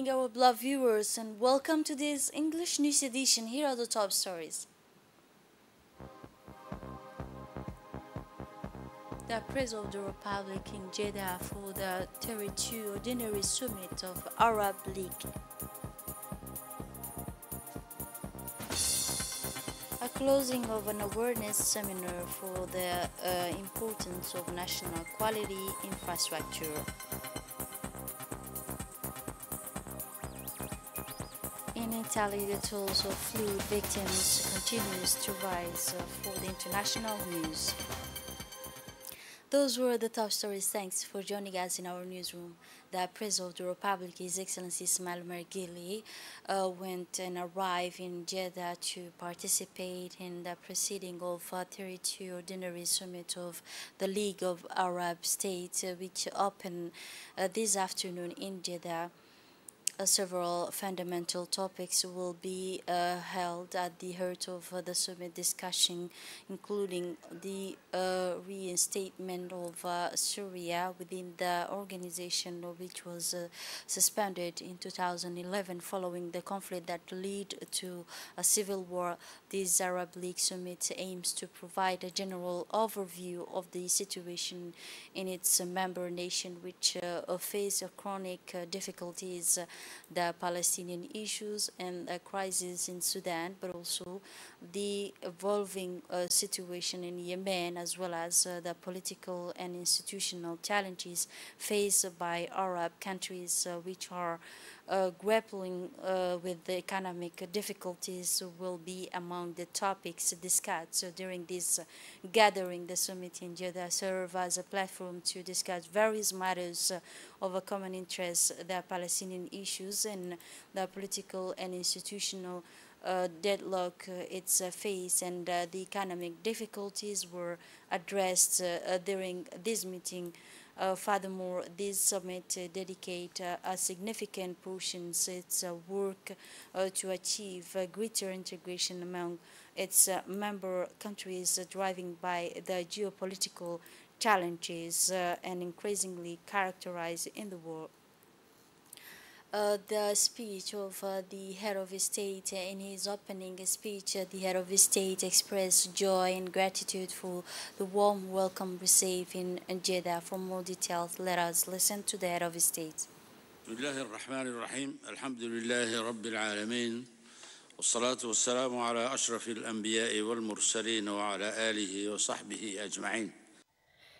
morning, our beloved viewers, and welcome to this English news edition. Here are the top stories. The President of the Republic in Jeddah for the 32 Ordinary Summit of Arab League. A closing of an awareness seminar for the importance of national quality infrastructure. In Italy, the tolls of flood victims continues to rise for the international news. Those were the top stories. Thanks for joining us in our newsroom. The President of the Republic, His Excellency Ismail Mergili, went and arrived in Jeddah to participate in the proceeding of 32 Ordinary Summit of the League of Arab States, which opened this afternoon in Jeddah. Several fundamental topics will be held at the heart of the summit discussion, including the reinstatement of Syria within the organization, which was suspended in 2011 following the conflict that led to a civil war. This Arab League summit aims to provide a general overview of the situation in its member nation, which face chronic difficulties, the Palestinian issues and the crisis in Sudan, but also the evolving situation in Yemen, as well as the political and institutional challenges faced by Arab countries which are grappling with the economic difficulties will be among the topics discussed. So during this gathering, the summit in Jeddah serves as a platform to discuss various matters of a common interest, the Palestinian issues and the political and institutional deadlock it's faced, and the economic difficulties were addressed during this meeting. Furthermore, this summit dedicate a significant portion its work to achieve greater integration among its member countries, driving by the geopolitical challenges and increasingly characterized in the world. The speech of the head of state. In his opening speech, the head of state expressed joy and gratitude for the warm welcome received in Jeddah. For more details, let us listen to the head of state. بسم الله الرحمن الرحيم الحمد لله رب العالمين والصلاة والسلام على أشرف الأنبياء والمرسلين وعلى آله وصحبه أجمعين.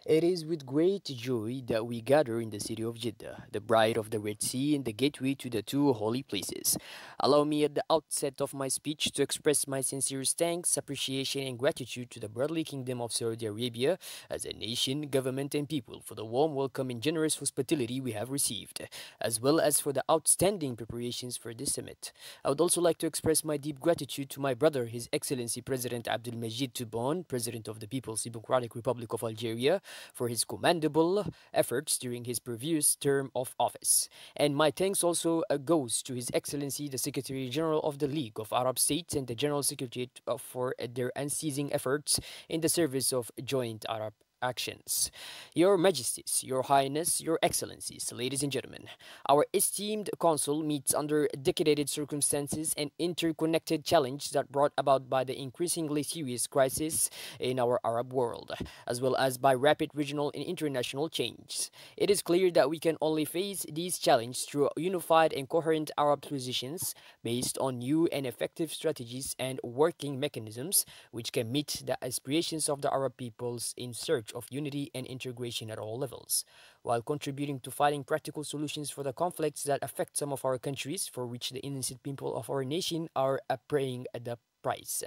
It is with great joy that we gather in the city of Jeddah, the bride of the Red Sea and the gateway to the two holy places. Allow me at the outset of my speech to express my sincerest thanks, appreciation, and gratitude to the brotherly kingdom of Saudi Arabia as a nation, government, and people for the warm welcome and generous hospitality we have received, as well as for the outstanding preparations for this summit. I would also like to express my deep gratitude to my brother, His Excellency President Abdul Majid Tebboune, President of the People's Democratic Republic of Algeria, for his commendable efforts during his previous term of office. And my thanks also goes to His Excellency the Secretary General of the League of Arab States and the General Secretary for their unceasing efforts in the service of joint Arab actions. Your Majesties, Your Highness, Your Excellencies, ladies and gentlemen, our esteemed Consul meets under decadated circumstances and interconnected challenge that brought about by the increasingly serious crisis in our Arab world, as well as by rapid regional and international changes. It is clear that we can only face these challenges through unified and coherent Arab positions based on new and effective strategies and working mechanisms which can meet the aspirations of the Arab peoples in search of unity and integration at all levels, while contributing to finding practical solutions for the conflicts that affect some of our countries, for which the innocent people of our nation are paying the price.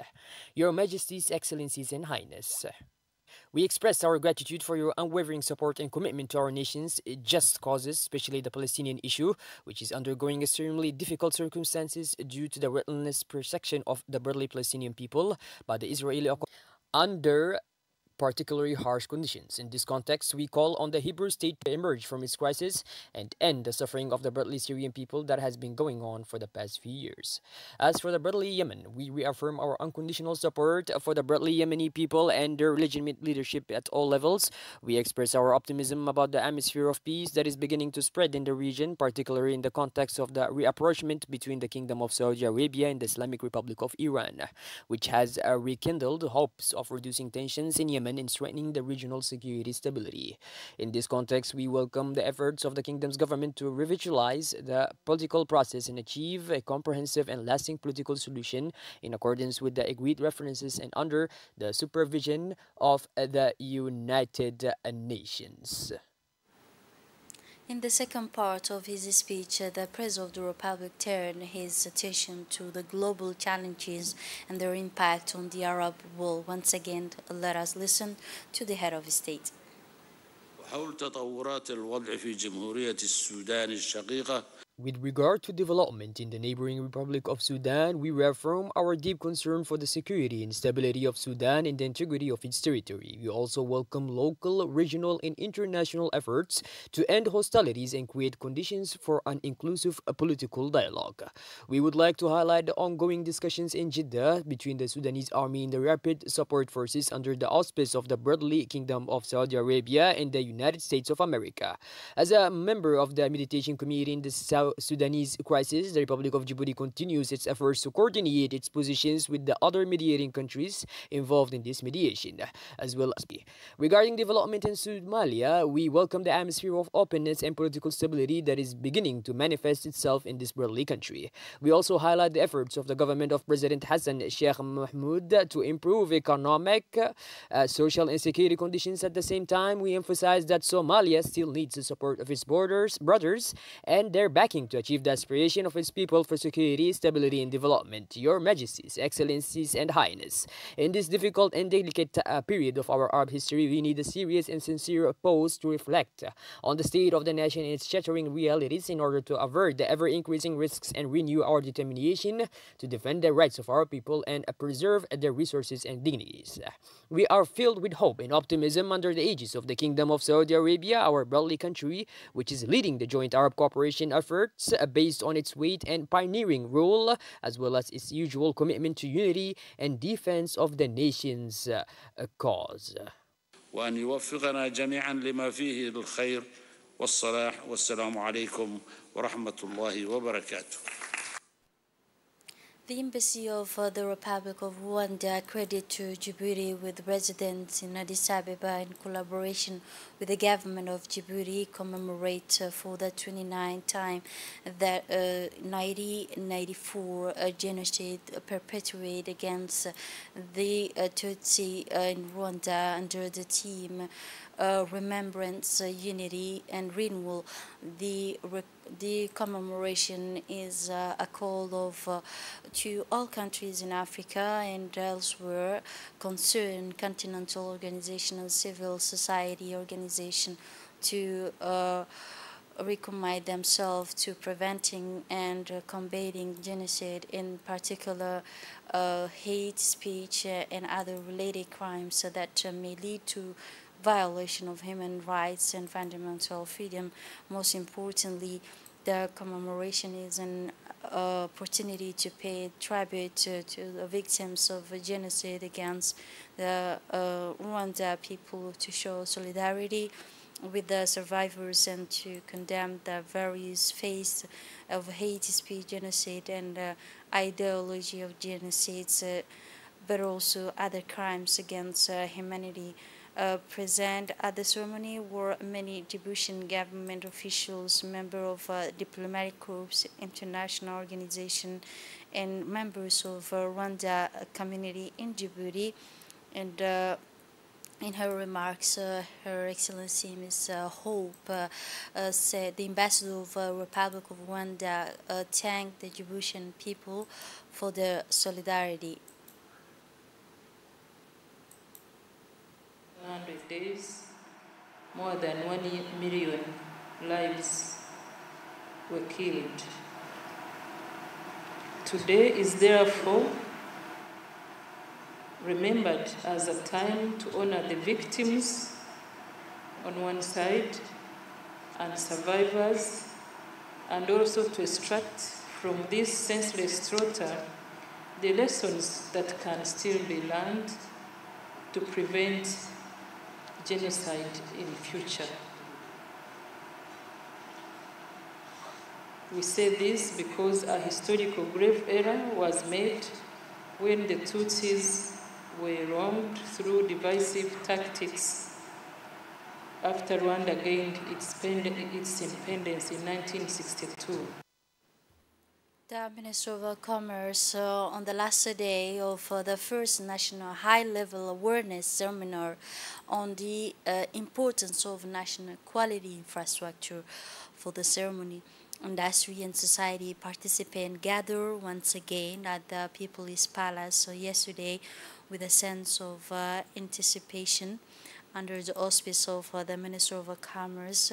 Your Majesties, Excellencies, and Highness, we express our gratitude for your unwavering support and commitment to our nation's just causes, especially the Palestinian issue, which is undergoing extremely difficult circumstances due to the relentless persecution of the brotherly Palestinian people by the Israeli under particularly harsh conditions. In this context, we call on the Hebrew state to emerge from its crisis and end the suffering of the brutally Syrian people that has been going on for the past few years. As for the brutally Yemen, we reaffirm our unconditional support for the brutally Yemeni people and their legitimate leadership at all levels. We express our optimism about the atmosphere of peace that is beginning to spread in the region, particularly in the context of the reapproachment between the Kingdom of Saudi Arabia and the Islamic Republic of Iran, which has rekindled hopes of reducing tensions in Yemen and strengthening the regional security stability. In this context, we welcome the efforts of the kingdom's government to revitalize the political process and achieve a comprehensive and lasting political solution in accordance with the agreed references and under the supervision of the United Nations. In the second part of his speech, the President of the Republic turned his attention to the global challenges and their impact on the Arab world. Once again, let us listen to the head of state. حول تطورات الوضع في جمهورية السودان الشقيقة. With regard to development in the neighboring Republic of Sudan, we reaffirm our deep concern for the security and stability of Sudan and the integrity of its territory. We also welcome local, regional, and international efforts to end hostilities and create conditions for an inclusive political dialogue. We would like to highlight the ongoing discussions in Jeddah between the Sudanese army and the Rapid Support Forces under the auspice of the brotherly Kingdom of Saudi Arabia and the United States of America. As a member of the Mediation Committee in the South Sudanese crisis, the Republic of Djibouti continues its efforts to coordinate its positions with the other mediating countries involved in this mediation, as well as regarding development in Somalia. We welcome the atmosphere of openness and political stability that is beginning to manifest itself in this brotherly country. We also highlight the efforts of the government of President Hassan Sheikh Mahmoud to improve economic, social, and security conditions. At the same time, we emphasize that Somalia still needs the support of its brothers, and their backing to achieve the aspiration of its people for security, stability, and development. Your Majesties, Excellencies, and Highness, in this difficult and delicate period of our Arab history, we need a serious and sincere pause to reflect on the state of the nation and its shattering realities in order to avert the ever-increasing risks and renew our determination to defend the rights of our people and preserve their resources and dignities. We are filled with hope and optimism under the aegis of the Kingdom of Saudi Arabia, our brotherly country, which is leading the joint Arab cooperation efforts based on its weight and pioneering role, as well as its usual commitment to unity and defense of the nation's cause. وأن يوفقنا جميعا لما فيه الخير والصلاح والسلام عليكم ورحمة الله وبركاته. The Embassy of the Republic of Rwanda credited to Djibouti with residents in Addis Ababa in collaboration with the government of Djibouti commemorate for the 29th time that 1994 genocide perpetrated against the Tutsi in Rwanda under the theme Remembrance, Unity, and Renewal. The commemoration is a call of to all countries in Africa and elsewhere concerned continental organization and civil society organization to recommit themselves to preventing and combating genocide, in particular hate speech and other related crimes that may lead to violation of human rights and fundamental freedom. Most importantly, the commemoration is an opportunity to pay tribute to the victims of genocide against the Rwanda people, to show solidarity with the survivors and to condemn the various phases of hate speech, genocide, and ideology of genocides, but also other crimes against humanity. Present at the ceremony were many Djiboutian government officials, members of diplomatic corps, international organizations, and members of Rwanda community in Djibouti. And in her remarks, Her Excellency Ms. Hope said the ambassador of Republic of Rwanda thanked the Djiboutian people for their solidarity. 100 days, more than 1 million lives were killed. Today is therefore remembered as a time to honor the victims on one side and survivors, and also to extract from this senseless slaughter the lessons that can still be learned to prevent genocide in future. We say this because a historical grave error was made when the Tutsis were wronged through divisive tactics after Rwanda gained its independence in 1962. The Minister of Commerce, on the last day of the first national high-level awareness seminar on the importance of national quality infrastructure for the ceremony, industry and society participants gathered once again at the People's Palace yesterday with a sense of anticipation under the auspice of the Minister of Commerce,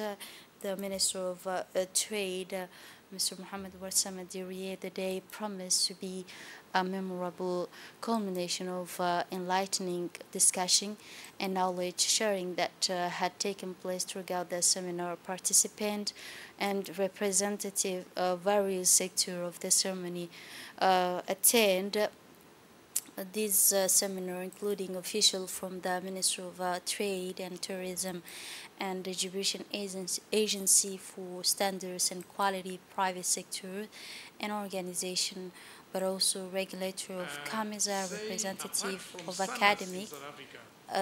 the Minister of Trade, Mr. Mohamed Warsame Diriye. The day promised to be a memorable culmination of enlightening discussion and knowledge sharing that had taken place throughout the seminar. Participants and representative of various sectors of the ceremony attend this seminar, including officials from the Ministry of Trade and Tourism and the Djiboutian Agency for Standards and Quality, private sector and organization, but also regulator of CAMESA, representative of academic,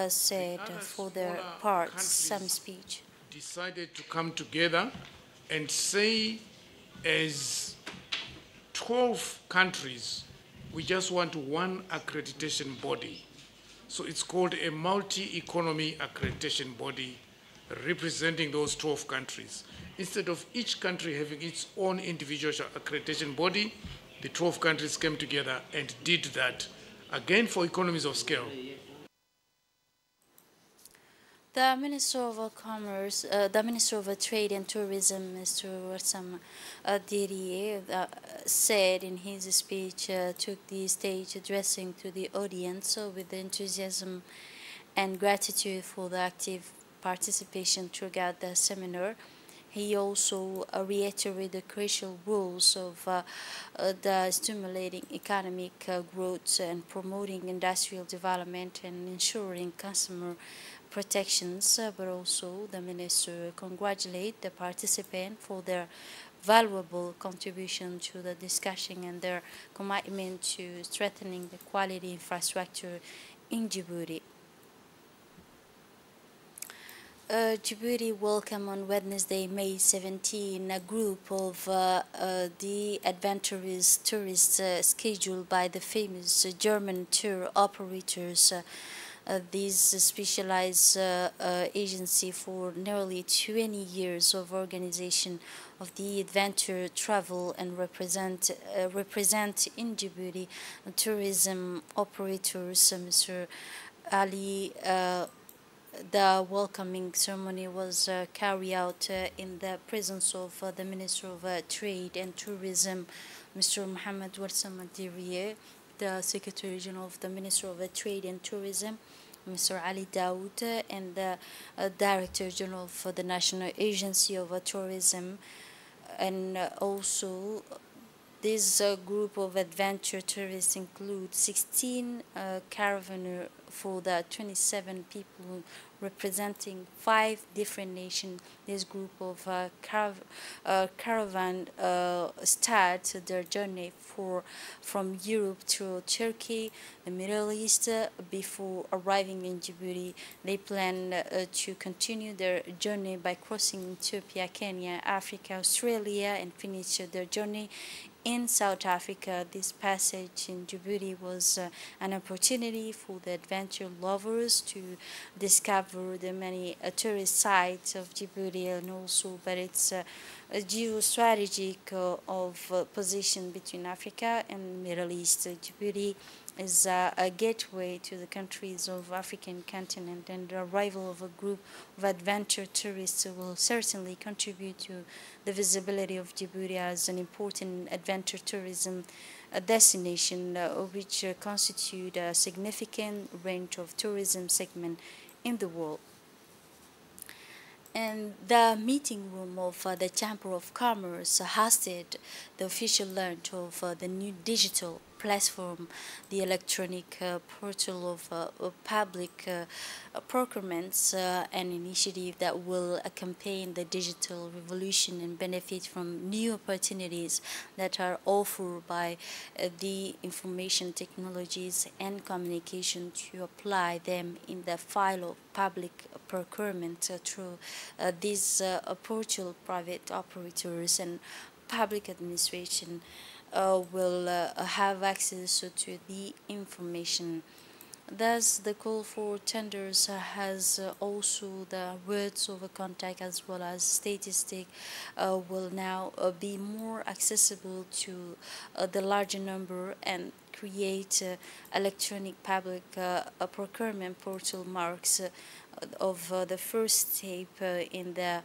said for their part some speech. Decided to come together and say, as 12 countries, we just want one accreditation body. So it's called a multi-economy accreditation body representing those 12 countries. Instead of each country having its own individual accreditation body, the 12 countries came together and did that, again for economies of scale. The Minister of Commerce, the Minister of Trade and Tourism, Mr. Warsame Diriye, said in his speech, took the stage addressing to the audience with enthusiasm and gratitude for the active participation throughout the seminar. He also reiterated the crucial roles of the stimulating economic growth and promoting industrial development and ensuring consumer protections, but also the minister congratulated the participants for their valuable contribution to the discussion and their commitment to strengthening the quality infrastructure in Djibouti. Djibouti welcomed on Wednesday, May 17, a group of the adventurous tourists scheduled by the famous German tour operators. This specialized agency for nearly 20 years of organization of the adventure travel and represent in Djibouti tourism operators, Mr. Ali. The welcoming ceremony was carried out in the presence of the Minister of Trade and Tourism, Mr. Mohamed Warsame Diriye, the Secretary General of the Ministry of Trade and Tourism, Mr. Ali Daoud, and the Director General for the National Agency of Tourism. And also, this group of adventure tourists include 16 caravanners for the 27 people representing 5 different nations. This group of caravan start their journey from Europe to Turkey, the Middle East. Before arriving in Djibouti, they plan to continue their journey by crossing Ethiopia, Kenya, Africa, Australia, and finish their journey in South Africa. This passage in Djibouti was an opportunity for the adventure lovers to discover the many tourist sites of Djibouti, and also, but it's a geostrategic position between Africa and Middle East. Djibouti is a gateway to the countries of African continent, and the arrival of a group of adventure tourists will certainly contribute to the visibility of Djibouti as an important adventure tourism a destination which constitute a significant range of tourism segment in the world. And the meeting room of the Chamber of Commerce hosted the official launch of the new digital platform, the electronic portal of public procurements, an initiative that will accompany the digital revolution and benefit from new opportunities that are offered by the information technologies and communication to apply them in the file of public procurement through these portal private operators and public administration will have access to the information. Thus, the call for tenders has also the words of a contact as well as statistic will now be more accessible to the larger number and create electronic public procurement portal marks of the first step in the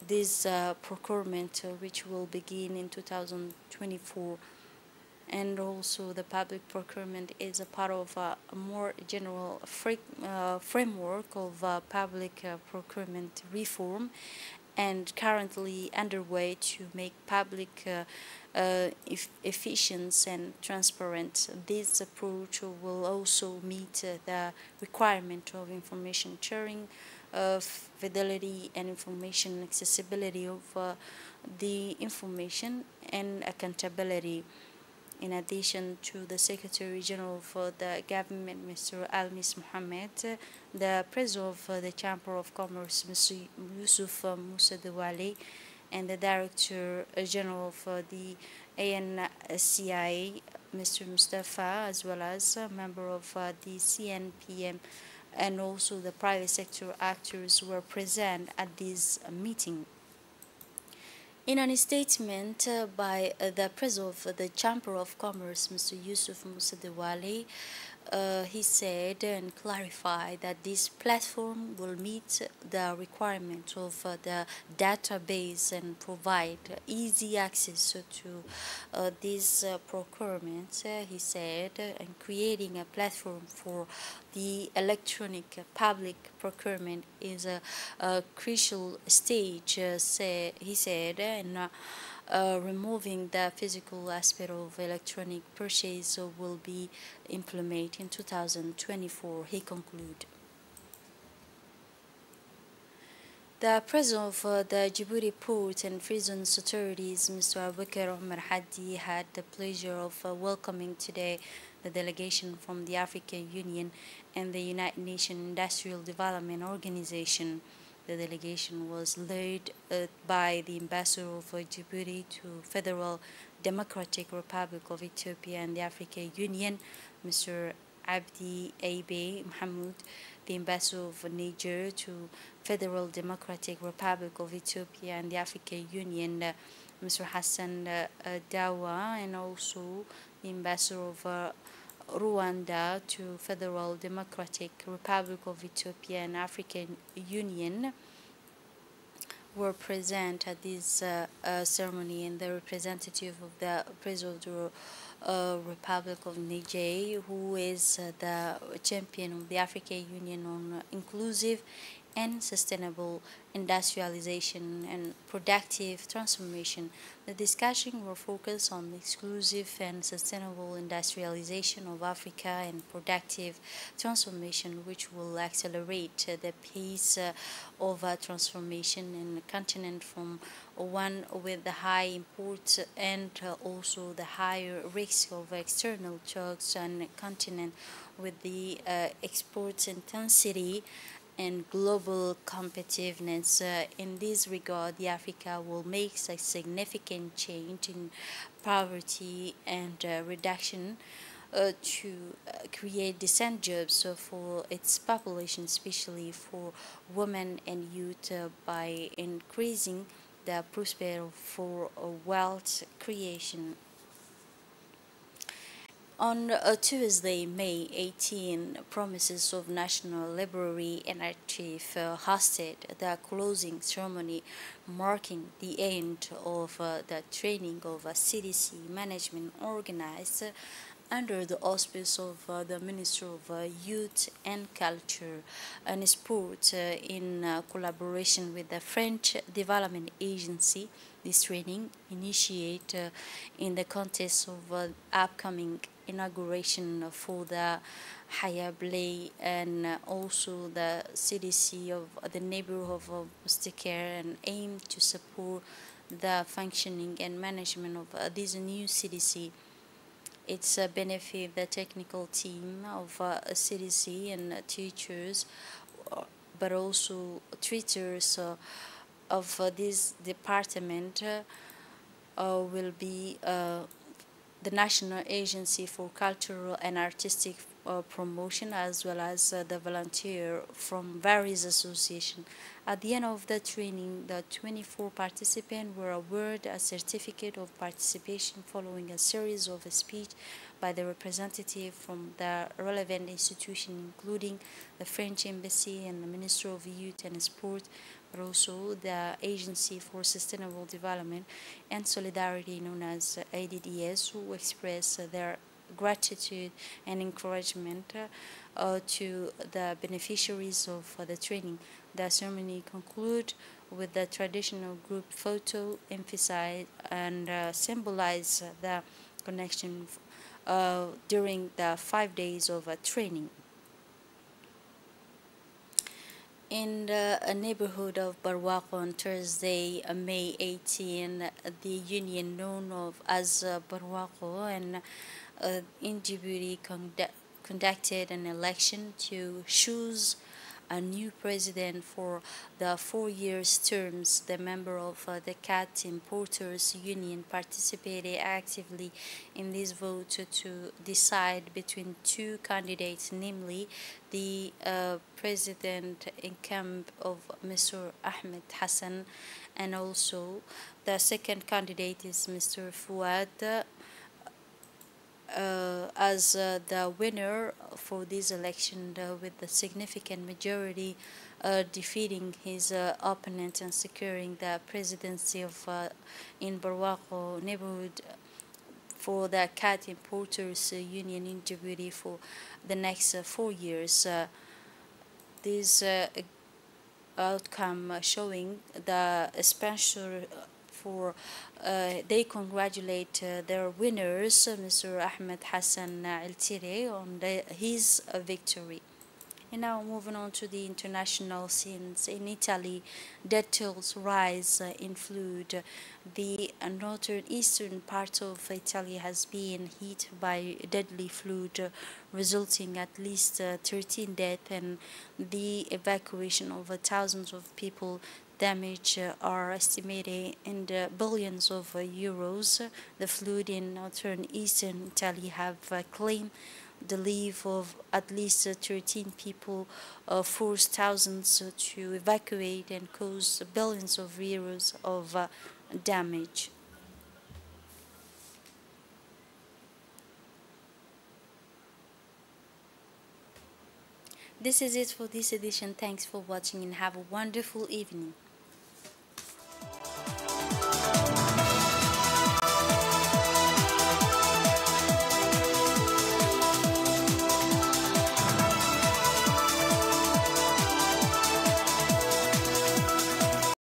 this procurement which will begin in 2024. And also the public procurement is a part of a more general framework of public procurement reform and currently underway to make public efficient and transparent. This approach will also meet the requirement of information sharing, fidelity and information accessibility of the information and accountability. In addition to the Secretary General for the government, Mr. Almis Mohammed, the President of the Chamber of Commerce, Mr. Yusuf Musa Dewali, and the Director General for the ANCIA, Mr. Mustafa, as well as a member of the CNPM, and also the private sector actors were present at this meeting. In a statement by the President of the Chamber of Commerce, Mr. Yusuf Musa Dewali, he said and clarified that this platform will meet the requirement of the database and provide easy access to these procurements, he said, and creating a platform for the electronic public procurement is a crucial stage, he said, and removing the physical aspect of electronic purchase will be implemented in 2024, he concluded. The President of the Djibouti Port and Prisons Authorities, Mr. Abubakar Omar Hadi, had the pleasure of welcoming today the delegation from the African Union and the United Nations Industrial Development Organization. The delegation was led by the ambassador of Djibouti to Federal Democratic Republic of Ethiopia and the African Union, Mr. Abdi Abe Mahmoud, the ambassador of Niger to Federal Democratic Republic of Ethiopia and the African Union, Mr. Hassan Dawa, and also the ambassador of Rwanda to Federal Democratic Republic of Ethiopia and African Union were present at this ceremony, and the representative of the President of the Republic of Niger, who is the champion of the African Union on inclusive and sustainable industrialization and productive transformation. The discussion will focus on the exclusive and sustainable industrialization of Africa and productive transformation, which will accelerate the pace of transformation in the continent from one with the high import and also the higher risk of external shocks and continent with the export intensity and global competitiveness. In this regard, the Africa will make a significant change in poverty and reduction to create decent jobs for its population, especially for women and youth, by increasing the prospect for wealth creation. On Tuesday, May 18, Promises of National Library and Archive hosted the closing ceremony marking the end of the training of CDC management organized under the auspice of the Ministry of Youth and Culture and Sport in collaboration with the French Development Agency. This training initiated in the context of upcoming inauguration for the Hayablay and also the CDC of the neighborhood of Mustikar and aim to support the functioning and management of this new CDC. It's benefit the technical team of CDC and teachers, but also treaters of this department will be the National Agency for Cultural and Artistic Promotion, as well as the volunteer from various associations. At the end of the training, the 24 participants were awarded a certificate of participation following a series of speech by the representative from the relevant institution, including the French Embassy and the Ministry of Youth and Sport, but also the Agency for Sustainable Development and Solidarity, known as ADDS, who expressed their gratitude and encouragement to the beneficiaries of the training. The ceremony concluded with the traditional group photo, emphasize and symbolize the connection during the 5 days of training. In the neighborhood of Barwako on Thursday, May 18, the union known as Barwako and in Djibouti conducted an election to choose a new president for the 4 years terms. The member of the Cat Importers Union participated actively in this vote to decide between two candidates, namely the president in camp of Mr. Ahmed Hassan, and also the second candidate is Mr. Fouad as the winner for this election with a significant majority, defeating his opponent and securing the presidency of in Barwako neighborhood for the Cat Importers Union in Djibouti for the next 4 years. This outcome showing the sponsor for they congratulate their winners, Mr. Ahmed Hassan El Tire, on his victory. And now moving on to the international scenes. In Italy, death tolls rise in flood. The northeastern part of Italy has been hit by deadly flood, resulting at least 13 deaths and the evacuation of thousands of people. Damage are estimated in the billions of euros. The flood in northern eastern Italy have claimed the life of at least 13 people, forced thousands to evacuate and caused billions of euros of damage. This is it for this edition. Thanks for watching and have a wonderful evening.